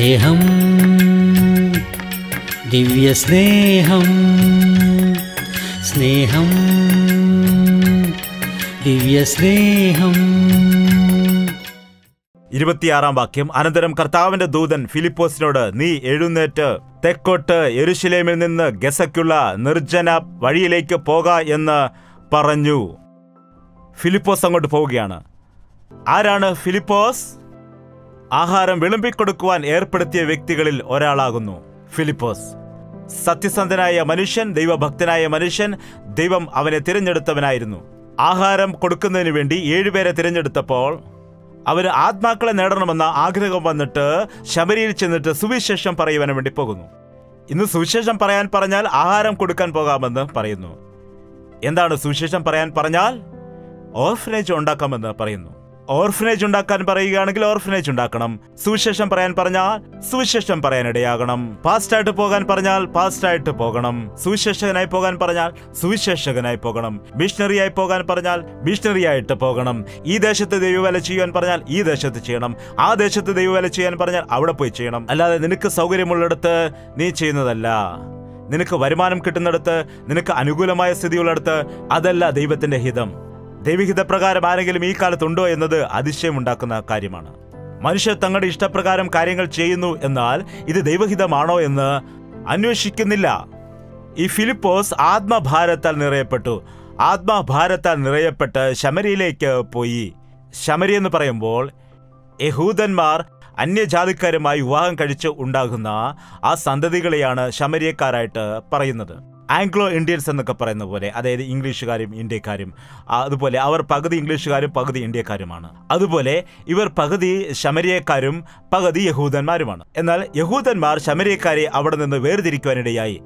സ്നേഹം ദിവ്യസ്നേഹം സ്നേഹം ദിവ്യസ്നേഹം. 26-ാം വാക്യം. അനന്തരം കർത്താവിന്റെ ദൂതൻ ഫിലിപ്പോസിനോട്, നീ എഴുന്നേറ്റ് തെക്കോട്ട് യെരുശലേമിൽ നിന്ന് ഗസയ്ക്കുള്ള നിർജ്ജന വഴിയിലേക്ക് പോക എന്ന് പറഞ്ഞു. ഫിലിപ്പോസ് അങ്ങോട്ട് പോവുകയാണ്. ആരാണ് ഫിലിപ്പോസ്? ആഹാരം വിളമ്പിക്കൊടുക്കുവാൻ ഏർപ്പെടുത്തിയ വ്യക്തികളിൽ ഒരാളാകുന്നു ഫിലിപ്പോസ്. സത്യസന്ധനായ മനുഷ്യൻ, ദൈവഭക്തനായ മനുഷ്യൻ. ദൈവം അവനെ തിരഞ്ഞെടുത്തവനായിരുന്നു. ആഹാരം കൊടുക്കുന്നതിന് വേണ്ടി 7 പേരെ തിരഞ്ഞെടുത്തപ്പോൾ അവന് ആത്മാക്കളെ നേടണമെന്ന ആഗ്രഹം വന്നിട്ട് ശമരിയിൽ ചെന്നിട്ട് സുവിശേഷം പറയുവാൻ വേണ്ടി പോകുന്നു. ഇന്ന് സുവിശേഷം പറയാൻ പറഞ്ഞാൽ ആഹാരം കൊടുക്കാൻ പോകാമെന്ന് പറയുന്നു. എന്താണ് സുവിശേഷം പറയാൻ പറഞ്ഞാൽ? ഓർഫനേജ് ഉണ്ടാക്കാമെന്ന് പറയുന്നു. ഓർഫനേജ് ഉണ്ടാക്കാൻ പറയുകയാണെങ്കിൽ ഓർഫനേജ് ഉണ്ടാക്കണം. സുവിശേഷം പറയാൻ പറഞ്ഞാൽ സുവിശേഷം പറയാനിടയാകണം. പാസ്റ്റായിട്ട് പോകാൻ പറഞ്ഞാൽ പാസ്റ്റായിട്ട് പോകണം. സുവിശേഷകനായി പോകാൻ പറഞ്ഞാൽ സുവിശേഷകനായി പോകണം. മിഷണറിയായി പോകാൻ പറഞ്ഞാൽ മിഷണറിയായിട്ട് പോകണം. ഈ ദേശത്ത് ദൈവവേല ചെയ്യാൻ പറഞ്ഞാൽ ഈ ദേശത്ത് ചെയ്യണം. ആ ദേശത്ത് ദൈവവേല ചെയ്യാൻ പറഞ്ഞാൽ അവിടെ പോയി ചെയ്യണം. അല്ലാതെ നിനക്ക് സൗകര്യമുള്ളിടത്ത് നീ ചെയ്യുന്നതല്ല. നിനക്ക് വരുമാനം കിട്ടുന്നിടത്ത്, നിനക്ക് അനുകൂലമായ സ്ഥിതിയുള്ളിടത്ത്, അതല്ല ദൈവത്തിന്റെ ഹിതം. ദൈവഹിതപ്രകാരം ആരെങ്കിലും ഈ കാലത്തുണ്ടോ എന്നത് അതിശയമുണ്ടാക്കുന്ന കാര്യമാണ്. മനുഷ്യർ തങ്ങളുടെ ഇഷ്ടപ്രകാരം കാര്യങ്ങൾ ചെയ്യുന്നു, എന്നാൽ ഇത് ദൈവഹിതമാണോ എന്ന് അന്വേഷിക്കുന്നില്ല. ഈ ഫിലിപ്പോസ് ആത്മഭാരത്താൽ നിറയപ്പെട്ടു. ആത്മഭാരത്താൽ നിറയപ്പെട്ട് ശമരിയിലേക്ക് പോയി. ശമരി എന്ന് പറയുമ്പോൾ യഹൂദന്മാർ അന്യജാതിക്കാരുമായി വിവാഹം കഴിച്ച് ഉണ്ടാകുന്ന ആ സന്തതികളെയാണ് ശമരിയക്കാരായിട്ട് പറയുന്നത്. ആംഗ്ലോ ഇന്ത്യൻസ് എന്നൊക്കെ പറയുന്ന പോലെ, അതായത് ഇംഗ്ലീഷുകാരും ഇന്ത്യക്കാരും. അതുപോലെ അവർ പകുതി ഇംഗ്ലീഷുകാരും പകുതി ഇന്ത്യക്കാരുമാണ്. അതുപോലെ ഇവർ പകുതി ശമരിയക്കാരും പകുതി യഹൂദന്മാരുമാണ്. എന്നാൽ യഹൂദന്മാർ ശമരിയക്കാരെ അവിടെ നിന്ന് വേർതിരിക്കുവാനിടയായി.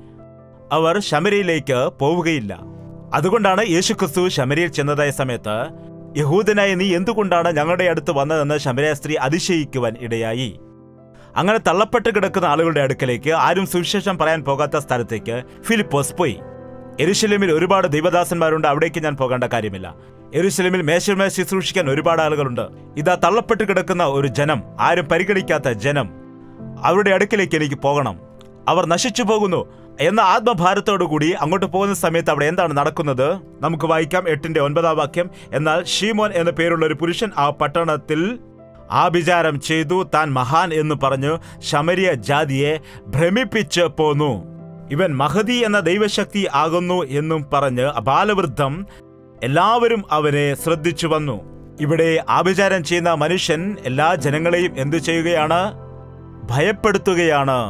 അവർ ശമരിയിലേക്ക് പോവുകയില്ല. അതുകൊണ്ടാണ് യേശുക്രിസ്തു ശമരിയിൽ ചെന്നതായ സമയത്ത്, യഹൂദനായ നീ എന്തുകൊണ്ടാണ് ഞങ്ങളുടെ അടുത്ത് വന്നതെന്ന് ശമരിയ സ്ത്രീ അതിശയിക്കുവാൻ ഇടയായി. അങ്ങനെ തള്ളപ്പെട്ട് കിടക്കുന്ന ആളുകളുടെ അടുക്കലേക്ക്, ആരും സുവിശേഷം പറയാൻ പോകാത്ത സ്ഥലത്തേക്ക് ഫിലിപ്പോസ് പോയി. യെരുശലേമിൽ ഒരുപാട് ദൈവദാസന്മാരുണ്ട്, അവിടേക്ക് ഞാൻ പോകേണ്ട കാര്യമില്ല. യെരുശലേമിൽ മേശമേൽ ശുശ്രൂഷിക്കാൻ ഒരുപാട് ആളുകളുണ്ട്. ഇതാ തള്ളപ്പെട്ട് കിടക്കുന്ന ഒരു ജനം, ആരും പരിഗണിക്കാത്ത ജനം, അവരുടെ അടുക്കലേക്ക് എനിക്ക് പോകണം. അവർ നശിച്ചു പോകുന്നു എന്ന ആത്മഭാരത്തോടുകൂടി അങ്ങോട്ട് പോകുന്ന സമയത്ത് അവിടെ എന്താണ് നടക്കുന്നത്? നമുക്ക് വായിക്കാം 8-9 വാക്യം. എന്നാൽ ഷീമോൻ എന്ന പേരുള്ള ഒരു പുരുഷൻ ആ പട്ടണത്തിൽ ആഭിചാരം ചെയ്തു താൻ മഹാൻ എന്ന് പറഞ്ഞു ശമരിയ ജാതിയെ ഭ്രമിപ്പിച്ച് പോന്നു. ഇവൻ മഹദി എന്ന ദൈവശക്തി ആകുന്നു എന്നും പറഞ്ഞ് ബാലവൃദ്ധം എല്ലാവരും അവനെ ശ്രദ്ധിച്ചു വന്നു. ഇവിടെ ആഭിചാരം ചെയ്യുന്ന മനുഷ്യൻ എല്ലാ ജനങ്ങളെയും എന്തു ചെയ്യുകയാണ്? ഭയപ്പെടുത്തുകയാണ്.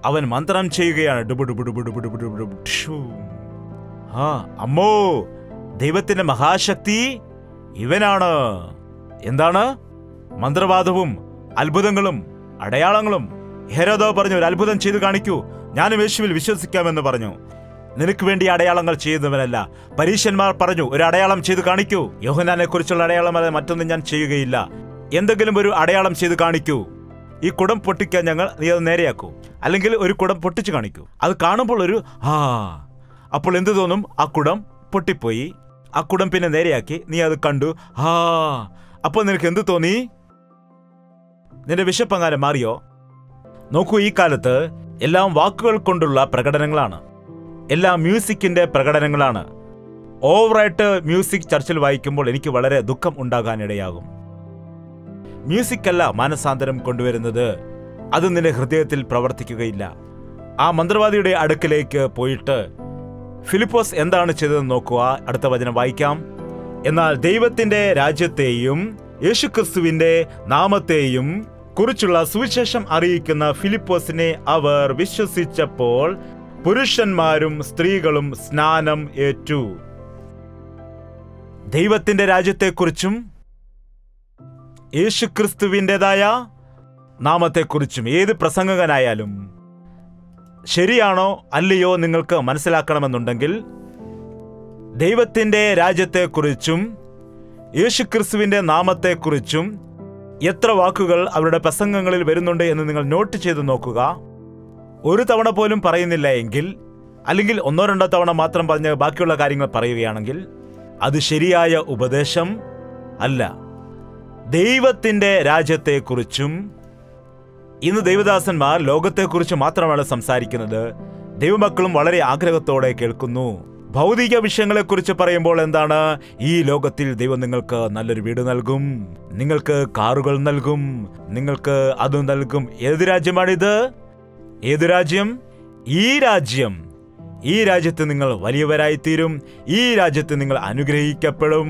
അവൻ മന്ത്രം ചെയ്യുകയാണ്. അമ്മോ, ദൈവത്തിന്റെ മഹാശക്തി ഇവനാണ്. എന്താണ്? മന്ത്രവാദവും അത്ഭുതങ്ങളും അടയാളങ്ങളും. ഹെരോദോ പറഞ്ഞു, ഒരു അത്ഭുതം ചെയ്തു കാണിക്കൂ, ഞാനും യേശുവിൽ വിശ്വസിക്കാമെന്ന് പറഞ്ഞു. നിനക്ക് വേണ്ടി അടയാളങ്ങൾ ചെയ്യുന്നവനല്ല. പരീശന്മാർ പറഞ്ഞു, ഒരു അടയാളം ചെയ്തു കാണിക്കൂ. യോഹന്നാനെ കുറിച്ചുള്ള അടയാളം അല്ല, മറ്റൊന്നും ഞാൻ ചെയ്യുകയില്ല. എന്തെങ്കിലും ഒരു അടയാളം ചെയ്തു കാണിക്കൂ. ഈ കുടം പൊട്ടിക്കാൻ നീ അത് നേരെയാക്കൂ, അല്ലെങ്കിൽ ഒരു കുടം പൊട്ടിച്ചു കാണിക്കൂ. അത് കാണുമ്പോൾ ഒരു അപ്പോൾ എന്ത് തോന്നും? ആ കുടം പൊട്ടിപ്പോയി. ആ കുടം പിന്നെ നേരെയാക്കി, നീ അത് കണ്ടു. അപ്പോൾ നിനക്ക് എന്ത് തോന്നി? നിന്റെ വിശപ്പങ്ങാനും മാറിയോ? നോക്കൂ, ഈ കാലത്ത് എല്ലാം വാക്കുകൾ കൊണ്ടുള്ള പ്രകടനങ്ങളാണ്. എല്ലാം മ്യൂസിക്കിന്റെ പ്രകടനങ്ങളാണ്. ഓവറായിട്ട് മ്യൂസിക് ചർച്ചിൽ വായിക്കുമ്പോൾ എനിക്ക് വളരെ ദുഃഖം ഉണ്ടാകാനിടയാകും. മ്യൂസിക് അല്ല മാനസാന്തരം കൊണ്ടുവരുന്നത്. അത് നിന്റെ ഹൃദയത്തിൽ പ്രവർത്തിക്കുകയില്ല. ആ മന്ത്രവാദിയുടെ അടുക്കിലേക്ക് പോയിട്ട് ഫിലിപ്പോസ് എന്താണ് ചെയ്തതെന്ന് നോക്കുക. അടുത്ത വചനം വായിക്കാം. എന്നാൽ ദൈവത്തിന്റെ രാജ്യത്തെയും യേശുക്രിസ്തുവിന്റെ നാമത്തെയും കുറിച്ചുള്ള സുവിശേഷം അറിയിക്കുന്ന ഫിലിപ്പോസിനെ അവർ വിശ്വസിച്ചപ്പോൾ പുരുഷന്മാരും സ്ത്രീകളും സ്നാനം ഏറ്റു. ദൈവത്തിന്റെ രാജ്യത്തെക്കുറിച്ചും യേശുക്രിസ്തുവിൻ്റെതായ നാമത്തെക്കുറിച്ചും ഏത് പ്രസംഗകനായാലും ശരിയാണോ അല്ലയോ നിങ്ങൾക്ക് മനസ്സിലാക്കണമെന്നുണ്ടെങ്കിൽ ദൈവത്തിന്റെ രാജ്യത്തെക്കുറിച്ചും യേശുക്രിസ്തുവിന്റെ നാമത്തെക്കുറിച്ചും എത്ര വാക്കുകൾ അവരുടെ പ്രസംഗങ്ങളിൽ വരുന്നുണ്ട് എന്ന് നിങ്ങൾ നോട്ട് ചെയ്ത് നോക്കുക. ഒരു തവണ പോലും പറയുന്നില്ല എങ്കിൽ, അല്ലെങ്കിൽ 1-2 തവണ മാത്രം പറഞ്ഞ് ബാക്കിയുള്ള കാര്യങ്ങൾ പറയുകയാണെങ്കിൽ അത് ശരിയായ ഉപദേശം അല്ല. ദൈവത്തിന്റെ രാജ്യത്തെക്കുറിച്ചും ഇന്ന് ദൈവദാസന്മാർ ലോകത്തെക്കുറിച്ച് മാത്രമാണ് സംസാരിക്കുന്നത്. ദൈവമക്കളും വളരെ ആഗ്രഹത്തോടെ കേൾക്കുന്നു. ഭൗതിക വിഷയങ്ങളെക്കുറിച്ച് പറയുമ്പോൾ എന്താണ്? ഈ ലോകത്തിൽ ദൈവം നിങ്ങൾക്ക് നല്ലൊരു വീട് നൽകും, നിങ്ങൾക്ക് കാറുകൾ നൽകും, നിങ്ങൾക്ക് അത് നൽകും. ഏത് രാജ്യമാണിത്? ഏത് രാജ്യം? ഈ രാജ്യം. ഈ രാജ്യത്ത് നിങ്ങൾ വലിയവരായിത്തീരും, ഈ രാജ്യത്ത് നിങ്ങൾ അനുഗ്രഹിക്കപ്പെടും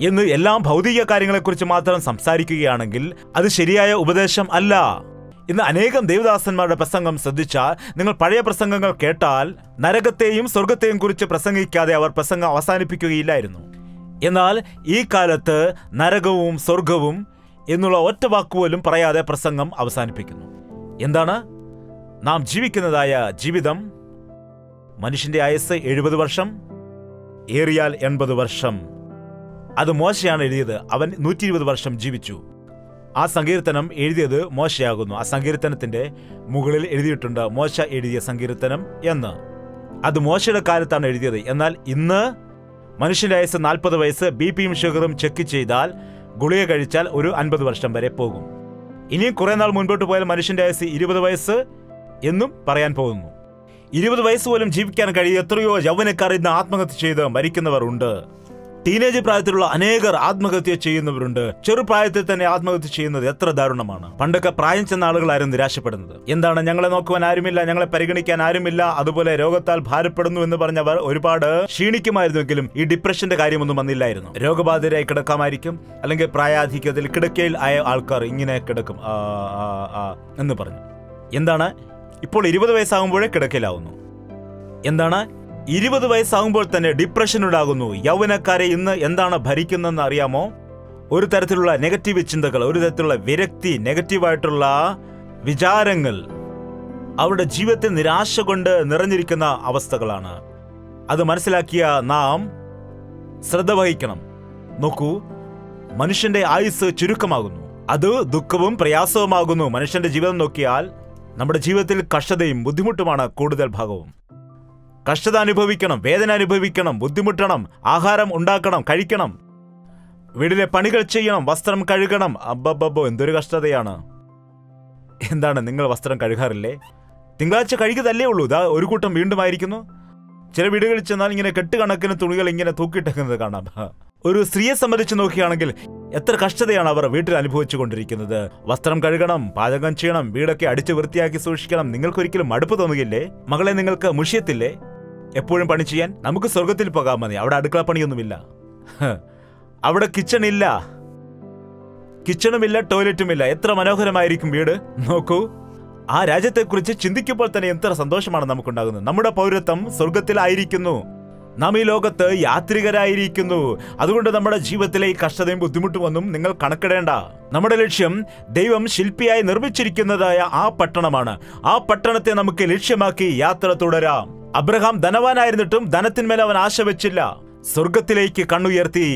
എന്ന് എല്ലാം ഭൗതിക കാര്യങ്ങളെക്കുറിച്ച് മാത്രം സംസാരിക്കുകയാണെങ്കിൽ അത് ശരിയായ ഉപദേശം അല്ല. ഇന്ന് അനേകം ദേവദാസന്മാരുടെ പ്രസംഗം ശ്രദ്ധിച്ചാൽ, നിങ്ങൾ പഴയ പ്രസംഗങ്ങൾ കേട്ടാൽ നരകത്തെയും സ്വർഗത്തെയും കുറിച്ച് പ്രസംഗിക്കാതെ അവർ പ്രസംഗം അവസാനിപ്പിക്കുകയില്ലായിരുന്നു. എന്നാൽ ഈ കാലത്ത് നരകവും സ്വർഗവും എന്നുള്ള ഒറ്റ വാക്കുപോലും പറയാതെ പ്രസംഗം അവസാനിപ്പിക്കുന്നു. എന്താണ്? നാം ജീവിക്കുന്നതായ ജീവിതം, മനുഷ്യന്റെ ആയുസ് 70 വർഷം, ഏറിയാൽ 80 വർഷം. അത് മോശയാണ് എഴുതിയത്. അവൻ 120 വർഷം ജീവിച്ചു. ആ സങ്കീർത്തനം എഴുതിയത് മോശയാകുന്നു. ആ സങ്കീർത്തനത്തിന്റെ മുകളിൽ എഴുതിയിട്ടുണ്ട് മോശ എഴുതിയ സങ്കീർത്തനം എന്ന്. അത് മോശയുടെ കാലത്താണ് എഴുതിയത്. എന്നാൽ ഇന്ന് മനുഷ്യന്റെ ആയുസ് 40 വയസ്സ്. ബിപിയും ഷുഗറും ചെക്ക് ചെയ്താൽ, ഗുളിക കഴിച്ചാൽ ഒരു 50 വർഷം വരെ പോകും. ഇനിയും കുറെ നാൾ മുൻപോട്ട് പോയാൽ മനുഷ്യന്റെ ആയുസ് 20 വയസ്സ് എന്നും പറയാൻ പോകുന്നു. 20 വയസ്സ് പോലും ജീവിക്കാൻ കഴിയും. എത്രയോ യൗവനക്കാർ ഇന്ന് ആത്മഹത്യ ചെയ്ത് മരിക്കുന്നവർ ഉണ്ട്. ടീനേജ് പ്രായത്തിലുള്ള അനേകർ ആത്മഹത്യ ചെയ്യുന്നവരുണ്ട്. ചെറുപ്രായത്തിൽ തന്നെ ആത്മഹത്യ ചെയ്യുന്നത് എത്ര ദാരുണമാണ്. പണ്ടൊക്കെ പ്രായം ചെന്ന ആളുകളായിരുന്നു നിരാശപ്പെടുന്നത്. എന്താണ്? ഞങ്ങളെ നോക്കുവാൻ ആരുമില്ല, ഞങ്ങളെ പരിഗണിക്കാൻ ആരുമില്ല, അതുപോലെ രോഗത്താൽ ഭാരപ്പെടുന്നു എന്ന് പറഞ്ഞവർ ഒരുപാട് ക്ഷീണിക്കുമായിരുന്നുവെങ്കിലും ഈ ഡിപ്രഷന്റെ കാര്യമൊന്നും വന്നില്ലായിരുന്നു. രോഗബാധിതരായി കിടക്കാമായിരിക്കും, അല്ലെങ്കിൽ പ്രായാധിക്യത്തിൽ കിടക്കയിൽ ആയ ആൾക്കാർ ഇങ്ങനെ കിടക്കും എന്ന് പറഞ്ഞു. എന്താണ്? ഇപ്പോൾ 20 വയസ്സാകുമ്പോഴേ കിടക്കയിലാവുന്നു. എന്താണ്? 20 വയസ്സാകുമ്പോൾ തന്നെ ഡിപ്രഷൻ ഉണ്ടാകുന്നു. യൗവനക്കാരെ ഇന്ന് എന്താണ് ഭരിക്കുന്നതെന്ന് അറിയാമോ? ഒരു തരത്തിലുള്ള നെഗറ്റീവ് ചിന്തകൾ, ഒരു തരത്തിലുള്ള വിരക്തി, നെഗറ്റീവായിട്ടുള്ള വിചാരങ്ങൾ അവരുടെ ജീവിതത്തിൽ നിരാശ കൊണ്ട് നിറഞ്ഞിരിക്കുന്ന അവസ്ഥകളാണ്. അത് മനസ്സിലാക്കിയ നാം ശ്രദ്ധ വഹിക്കണം. നോക്കൂ, മനുഷ്യന്റെ ആയുസ് ചുരുക്കമാകുന്നു. അത് ദുഃഖവും പ്രയാസവുമാകുന്നു. മനുഷ്യന്റെ ജീവിതം നോക്കിയാൽ നമ്മുടെ ജീവിതത്തിൽ കഷ്ടതയും ബുദ്ധിമുട്ടുമാണ് കൂടുതൽ ഭാഗവും. കഷ്ടത അനുഭവിക്കണം, വേദന അനുഭവിക്കണം, ബുദ്ധിമുട്ടണം, ആഹാരം ഉണ്ടാക്കണം, കഴിക്കണം, വീട്ടിലെ പണികൾ ചെയ്യണം, വസ്ത്രം കഴുകണം. അബ്ബബ്ബോ, എന്തൊരു കഷ്ടതയാണ്. എന്താണ്, നിങ്ങൾ വസ്ത്രം കഴുകാറില്ലേ? തിങ്കളാഴ്ച കഴുകിയതല്ലേ ഉള്ളൂ. ഇതാ ഒരു കൂട്ടം വീണ്ടും ആയിരിക്കുന്നു. ചില വീടുകളിൽ ചെന്നാൽ ഇങ്ങനെ കെട്ടുകണക്കിന് തുണികൾ ഇങ്ങനെ തൂക്കിയിട്ടേക്കുന്നത് കാണാം. ഒരു സ്ത്രീയെ സംബന്ധിച്ച് നോക്കുകയാണെങ്കിൽ എത്ര കഷ്ടതയാണ് അവർ വീട്ടിൽ അനുഭവിച്ചു കൊണ്ടിരിക്കുന്നത്. വസ്ത്രം കഴുകണം, പാചകം ചെയ്യണം, വീടൊക്കെ അടിച്ചു വൃത്തിയാക്കി സൂക്ഷിക്കണം. നിങ്ങൾക്കൊരിക്കലും മടുപ്പ് തോന്നുകയില്ലേ? മകളെ, നിങ്ങൾക്ക് മുഷിയത്തില്ലേ എപ്പോഴും പണി ചെയ്യാൻ? നമുക്ക് സ്വർഗത്തിൽ പോകാൻ മതി. അവിടെ അടുക്കള പണിയൊന്നുമില്ല, അവിടെ കിച്ചണില്ല, കിച്ചണുമില്ല, ടോയ്ലറ്റുമില്ല. എത്ര മനോഹരമായിരിക്കും വീട്. നോക്കൂ, ആ രാജ്യത്തെക്കുറിച്ച് ചിന്തിക്കുമ്പോൾ തന്നെ എത്ര സന്തോഷമാണ് നമുക്കുണ്ടാകുന്നത്. നമ്മുടെ പൗരത്വം സ്വർഗത്തിലായിരിക്കുന്നു. നാം ഈ ലോകത്ത് യാത്രികരായിരിക്കുന്നു. അതുകൊണ്ട് നമ്മുടെ ജീവിതത്തിലെ ഈ കഷ്ടതയും ബുദ്ധിമുട്ടും ഒന്നും നിങ്ങൾ കണക്കിടേണ്ട. നമ്മുടെ ലക്ഷ്യം ദൈവം ശില്പിയായി നിർമ്മിച്ചിരിക്കുന്നതായ ആ പട്ടണമാണ്. ആ പട്ടണത്തെ നമുക്ക് ലക്ഷ്യമാക്കി യാത്ര തുടരാം. അബ്രഹാം ധനവാനായിരുന്നിട്ടും ധനത്തിന്മേൽ അവൻ ആശ വെച്ചില്ല. സ്വർഗത്തിലേക്ക് കണ്ണുയർത്തി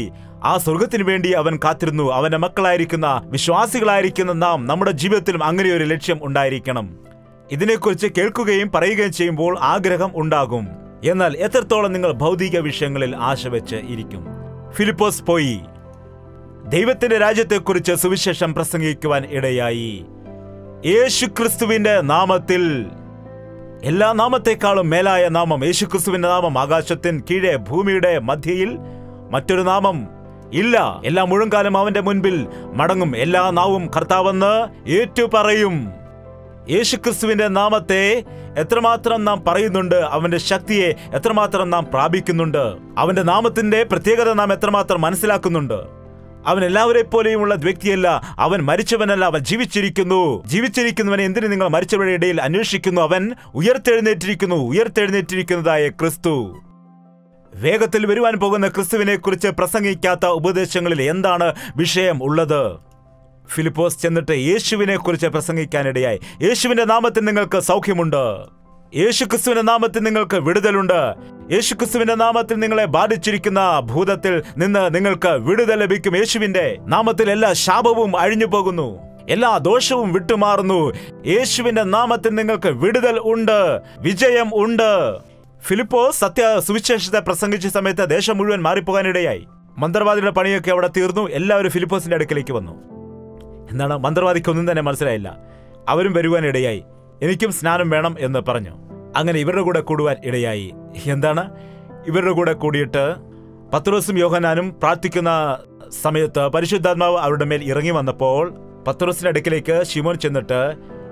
ആ സ്വർഗത്തിന് വേണ്ടി അവൻ കാത്തിരുന്നു. അവന്റെ മക്കളായിരിക്കുന്ന വിശ്വാസികളായിരിക്കുന്ന നാം നമ്മുടെ ജീവിതത്തിലും അങ്ങനെ ഒരു ലക്ഷ്യം ഉണ്ടായിരിക്കണം. ഇതിനെക്കുറിച്ച് കേൾക്കുകയും പറയുകയും ചെയ്യുമ്പോൾ ആഗ്രഹം ഉണ്ടാകും. എന്നാൽ എത്രത്തോളം നിങ്ങൾ ഭൗതിക വിഷയങ്ങളിൽ ആശ വെച്ച് ഇരിക്കും? ഫിലിപ്പോസ് പോയി ദൈവത്തിന്റെ രാജ്യത്തെക്കുറിച്ച് സുവിശേഷം പ്രസംഗിക്കുവാൻ ഇടയായി. യേശുക്രിസ്തുവിന്റെ നാമത്തിൽ, എല്ലാ നാമത്തെക്കാളും മേലായ നാമം യേശുക്രിസ്തുവിന്റെ നാമം. ആകാശത്തിന് കീഴെ ഭൂമിയുടെ മധ്യയിൽ മറ്റൊരു നാമം ഇല്ല. എല്ലാ മുഴങ്കാലും അവന്റെ മുൻപിൽ മടങ്ങും, എല്ലാ നാവും കർത്താവെന്ന് ഏറ്റുപറയും. യേശുക്രിസ്തുവിന്റെ നാമത്തെ എത്രമാത്രം നാം പറയുന്നുണ്ട്, അവന്റെ ശക്തിയെ എത്രമാത്രം നാം പ്രാപിക്കുന്നുണ്ട്, അവന്റെ നാമത്തിന്റെ പ്രത്യേകത നാം എത്രമാത്രം മനസ്സിലാക്കുന്നുണ്ട്. അവൻ എല്ലാവരെ പോലെയുമുള്ള വ്യക്തിയല്ല. അവൻ മരിച്ചവനല്ല, അവൻ ജീവിച്ചിരിക്കുന്നു. ജീവിച്ചിരിക്കുന്നവനെ എന്തിനു നിങ്ങൾ മരിച്ചവരുടെ ഇടയിൽ അന്വേഷിക്കുന്നു? അവൻ ഉയർത്തെഴുന്നേറ്റിരിക്കുന്നു. ഉയർത്തെഴുന്നേറ്റിരിക്കുന്നതായ ക്രിസ്തു, വേഗത്തിൽ വരുവാൻ പോകുന്ന ക്രിസ്തുവിനെ കുറിച്ച് പ്രസംഗിക്കാത്ത ഉപദേശങ്ങളിൽ എന്താണ് വിഷയം ഉള്ളത്? ഫിലിപ്പോസ് ചെന്നിട്ട് യേശുവിനെ കുറിച്ച് പ്രസംഗിക്കാനിടയായി. യേശുവിന്റെ നാമത്തിൽ നിങ്ങൾക്ക് സൗഖ്യമുണ്ട്, യേശുക്രിസ്തുവിന്റെ നാമത്തിൽ നിങ്ങൾക്ക് വിടുതലുണ്ട്, യേശുക്രിസ്തുവിന്റെ നാമത്തിൽ നിങ്ങളെ ബാധിച്ചിരിക്കുന്ന ഭൂതത്തിൽ നിന്ന് നിങ്ങൾക്ക് വിടുതൽ ലഭിക്കും. യേശുവിന്റെ നാമത്തിൽ എല്ലാ ശാപവും അഴിഞ്ഞു പോകുന്നു, എല്ലാ ദോഷവും വിട്ടുമാറുന്നു. യേശുവിന്റെ നാമത്തിൽ നിങ്ങൾക്ക് വിടുതൽ ഉണ്ട്, വിജയം ഉണ്ട്. ഫിലിപ്പോസ് സത്യ സുവിശേഷത്തെ പ്രസംഗിച്ച സമയത്ത് ദേശം മുഴുവൻ മാറിപ്പോകാനിടയായി. മന്ത്രവാദിയുടെ പണിയൊക്കെ അവിടെ തീർന്നു. എല്ലാവരും ഫിലിപ്പോസിന്റെ അടുക്കലേക്ക് വന്നു. എന്താണ്? മന്ത്രവാദിക്കൊന്നും തന്നെ മനസ്സിലായില്ല. അവരും വരുവാൻ ഇടയായി. എനിക്കും സ്നാനം വേണം എന്ന് പറഞ്ഞു. അങ്ങനെ ഇവരുടെ കൂടെ കൂടുവാൻ ഇടയായി. എന്താണ്? ഇവരുടെ കൂടെ കൂടിയിട്ട് പത്രോസും യോഹന്നാനും പ്രാർത്ഥിക്കുന്ന സമയത്ത് പരിശുദ്ധാത്മാവ് അവരുടെ മേൽ ഇറങ്ങി വന്നപ്പോൾ പത്രോസിന്റെ അടുക്കിലേക്ക് ശിമോൻ ചെന്നിട്ട്,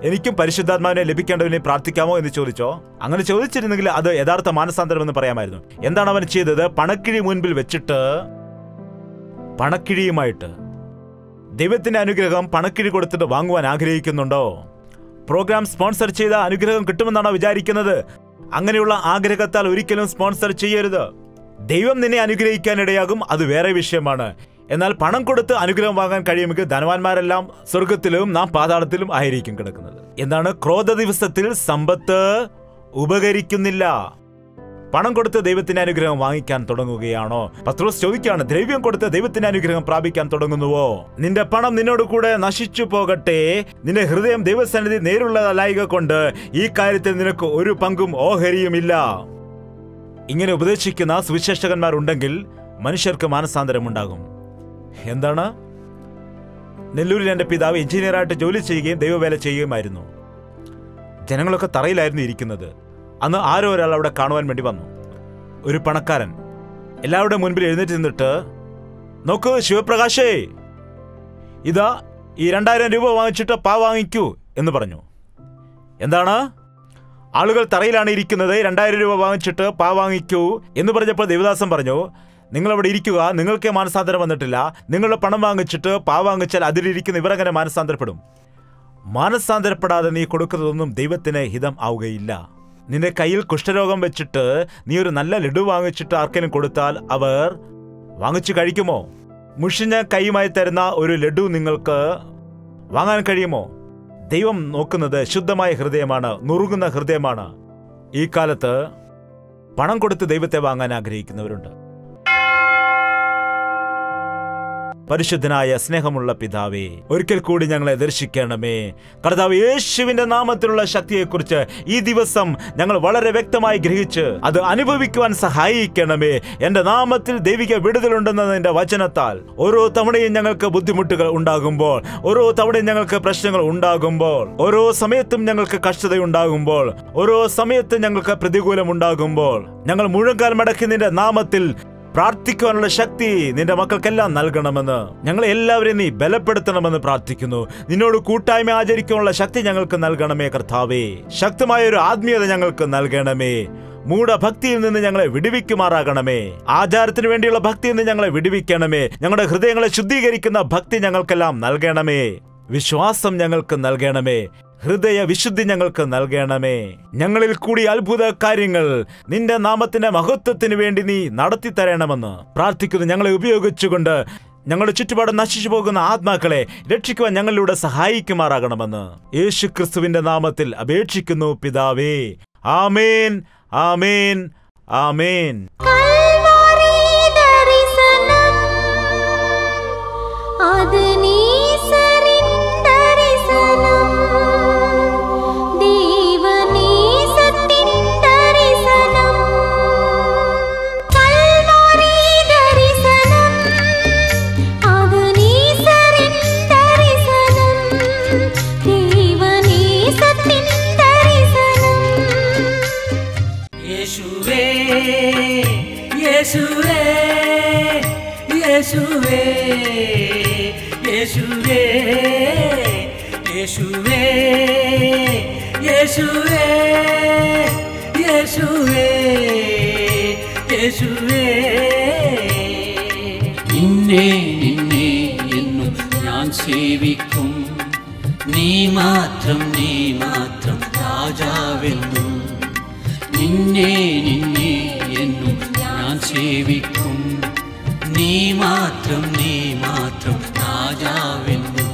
എനിക്കും പരിശുദ്ധാത്മാവിനെ ലഭിക്കേണ്ടവനെ പ്രാർത്ഥിക്കാമോ എന്ന് ചോദിച്ചോ? അങ്ങനെ ചോദിച്ചിരുന്നെങ്കിൽ അത് യഥാർത്ഥ മാനസാന്തരം എന്ന് പറയാമായിരുന്നു. എന്താണ് അവൻ ചെയ്തത്? പണക്കിഴി മുൻപിൽ വെച്ചിട്ട് പണക്കിഴിയുമായിട്ട് ദൈവത്തിന്റെ അനുഗ്രഹം പണക്കിഴി കൊടുത്തിട്ട് വാങ്ങുവാൻ ആഗ്രഹിക്കുന്നുണ്ടോ? പ്രോഗ്രാം സ്പോൺസർ ചെയ്ത അനുഗ്രഹം കിട്ടുമെന്നാണോ വിചാരിക്കുന്നത്? അങ്ങനെയുള്ള ആഗ്രഹത്താൽ ഒരിക്കലും സ്പോൺസർ ചെയ്യരുത്. ദൈവം നിന്നെ അനുഗ്രഹിക്കാൻ ഇടയാകും, അത് വേറെ വിഷയമാണ്. എന്നാൽ പണം കൊടുത്ത് അനുഗ്രഹം വാങ്ങാൻ കഴിയുമെങ്കിൽ ധനവാന്മാരെല്ലാം സ്വർഗത്തിലും നാം പാതാളത്തിലും ആയിരിക്കും കിടക്കുന്നത്. എന്താണ്? ക്രോധ ദിവസത്തിൽ സമ്പത്ത് ഉപകരിക്കുന്നില്ല. പണം കൊടുത്ത് ദൈവത്തിന്റെ അനുഗ്രഹം വാങ്ങിക്കാൻ തുടങ്ങുകയാണോ? പത്രോസ് ചോദിക്കുകയാണ്, ദ്രവ്യം കൊടുത്ത് ദൈവത്തിന്റെ അനുഗ്രഹം പ്രാപിക്കാൻ തുടങ്ങുന്നുവോ? നിന്റെ പണം നിന്നോട് കൂടെ നശിച്ചു പോകട്ടെ. നിന്റെ ഹൃദയം ദൈവസന്നിധി നേരുള്ളതല്ലായക കൊണ്ട് ഈ കാര്യത്തിൽ നിനക്ക് ഒരു പങ്കും ഓഹരിയുമില്ല. ഇങ്ങനെ ഉപദേശിക്കുന്ന സുവിശേഷകന്മാരുണ്ടെങ്കിൽ മനുഷ്യർക്ക് മാനസാന്തരമുണ്ടാകും. എന്താണ്? നെല്ലൂരിൽ എൻ്റെ പിതാവ് എഞ്ചിനീയറായിട്ട് ജോലി ചെയ്യുകയും ദൈവവേല ചെയ്യുകയുമായിരുന്നു. ജനങ്ങളൊക്കെ തറയിലായിരുന്നു ഇരിക്കുന്നത്. അന്ന് ആരോ ഒരാൾ അവിടെ കാണുവാൻ വേണ്ടി വന്നു. ഒരു പണക്കാരൻ എല്ലാവരുടെ മുൻപിൽ എഴുന്നേറ്റ് നിന്നിട്ട്, നോക്കൂ ശിവപ്രകാശേ, ഇതാ ഈ 2000 രൂപ വാങ്ങിച്ചിട്ട് പാ വാങ്ങിക്കൂ എന്ന് പറഞ്ഞു. എന്താണ്? ആളുകൾ തറയിലാണ് ഇരിക്കുന്നത്, 2000 രൂപ വാങ്ങിച്ചിട്ട് പാ വാങ്ങിക്കൂ എന്ന് പറഞ്ഞപ്പോൾ ദേവദാസൻ പറഞ്ഞു, നിങ്ങളവിടെ ഇരിക്കുക, നിങ്ങൾക്ക് മാനസാന്തരം വന്നിട്ടില്ല. നിങ്ങളുടെ പണം വാങ്ങിച്ചിട്ട് പാ വാങ്ങിച്ചാൽ അതിലിരിക്കുന്ന ഇവരങ്ങനെ മാനസാന്തരപ്പെടും. മാനസാന്തരപ്പെടാതെ നീ കൊടുക്കുന്നതൊന്നും ദൈവത്തിന് ഹിതം ആവുകയില്ല. നിന്റെ കയ്യിൽ കുഷ്ഠരോഗം വെച്ചിട്ട് നീ ഒരു നല്ല ലഡു വാങ്ങിച്ചിട്ട് ആർക്കെങ്കിലും കൊടുത്താൽ അവർ വാങ്ങിച്ചു കഴിക്കുമോ? മുഷിഞ്ഞ കൈയുമായി തരുന്ന ഒരു ലഡു നിങ്ങൾക്ക് വാങ്ങാൻ കഴിയുമോ? ദൈവം നോക്കുന്നത് ശുദ്ധമായ ഹൃദയമാണ്, നുറുങ്ങുന്ന ഹൃദയമാണ്. ഈ കാലത്ത് പണം കൊടുത്ത് ദൈവത്തെ വാങ്ങാൻ ആഗ്രഹിക്കുന്നവരുണ്ട്. പരിശുദ്ധനായ സ്നേഹമുള്ള പിതാവേ, ഒരിക്കൽ കൂടി ഞങ്ങളെ ദർശിക്കണമേ. കർത്താവ് യേശുവിന്റെ നാമത്തിലുള്ള ശക്തിയെക്കുറിച്ച് ഈ ദിവസം ഞങ്ങൾ വളരെ വ്യക്തമായി ഗ്രഹിച്ച് അത് അനുഭവിക്കുവാൻ സഹായിക്കണമേ. എന്റെ നാമത്തിൽ ദൈവിക വിടുതലുണ്ടെന്നതിന്റെ വചനത്താൽ ഓരോ തവണയും ഞങ്ങൾക്ക് ബുദ്ധിമുട്ടുകൾ ഉണ്ടാകുമ്പോൾ, ഓരോ തവണയും ഞങ്ങൾക്ക് പ്രശ്നങ്ങൾ ഉണ്ടാകുമ്പോൾ, ഓരോ സമയത്തും ഞങ്ങൾക്ക് കഷ്ടതയുണ്ടാകുമ്പോൾ, ഓരോ സമയത്തും ഞങ്ങൾക്ക് പ്രതികൂലം ഉണ്ടാകുമ്പോൾ, ഞങ്ങൾ മുഴങ്കാൽ മടക്കി നിന്റെ നാമത്തിൽ പ്രാർത്ഥിക്കുവാനുള്ള ശക്തി നിന്റെ മക്കൾക്കെല്ലാം നൽകണമെന്ന്, ഞങ്ങളെ എല്ലാവരെയും നീ ബലപ്പെടുത്തണമെന്ന് പ്രാർത്ഥിക്കുന്നു. നിന്നോട് കൂട്ടായ്മ ആചരിക്കാനുള്ള ശക്തി ഞങ്ങൾക്ക് നൽകണമേ കർത്താവേ. ശക്തമായ ഒരു ആത്മീയത ഞങ്ങൾക്ക് നൽകണമേ. മൂഢഭക്തിയിൽ നിന്ന് ഞങ്ങളെ വിടുവിക്കുമാറാകണമേ. ആചാരത്തിന് വേണ്ടിയുള്ള ഭക്തിയിൽ നിന്ന് ഞങ്ങളെ വിടുവിക്കണമേ. ഞങ്ങളുടെ ഹൃദയങ്ങളെ ശുദ്ധീകരിക്കുന്ന ഭക്തി ഞങ്ങൾക്കെല്ലാം നൽകണമേ. വിശ്വാസം ഞങ്ങൾക്ക് നൽകണമേ. ഹൃദയ വിശുദ്ധി ഞങ്ങൾക്ക് നൽകണമേ. ഞങ്ങളിൽ കൂടി അത്ഭുത കാര്യങ്ങൾ നിന്റെ നാമത്തിന്റെ മഹത്വത്തിന് വേണ്ടി നീ നടത്തി തരണമെന്ന് പ്രാർത്ഥിക്കുന്നു. ഞങ്ങളെ ഉപയോഗിച്ചുകൊണ്ട് ഞങ്ങളുടെ ചുറ്റുപാട് നശിച്ചു പോകുന്ന ആത്മാക്കളെ രക്ഷിക്കുവാൻ ഞങ്ങളിലൂടെ സഹായിക്കുമാറാകണമെന്ന് യേശു ക്രിസ്തുവിന്റെ നാമത്തിൽ അപേക്ഷിക്കുന്നു പിതാവേ. ആമേൻ, ആമേൻ, ആമേൻ. നിന്നെ നിന്നെ എന്നും ഞാൻ സേവിക്കും. നീ മാത്രം രാജാവെന്നും. നിന്നെ നിന്നെ എന്നും ഞാൻ സേവിക്കും. നീ മാത്രം രാജാവെന്നും.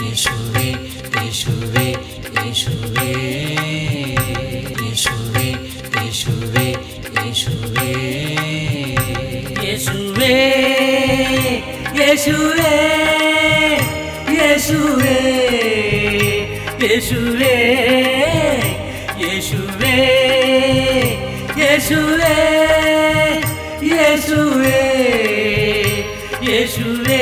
യേശുവേ യേശുവേ യേശുവേ യേശുവേ യേശുവേ യേശുവേ യേശുവേ യേശുവേ യേശുവേ യേശുവേ യേശുവേ യേശുവേ യേശുവേ യേശുവേ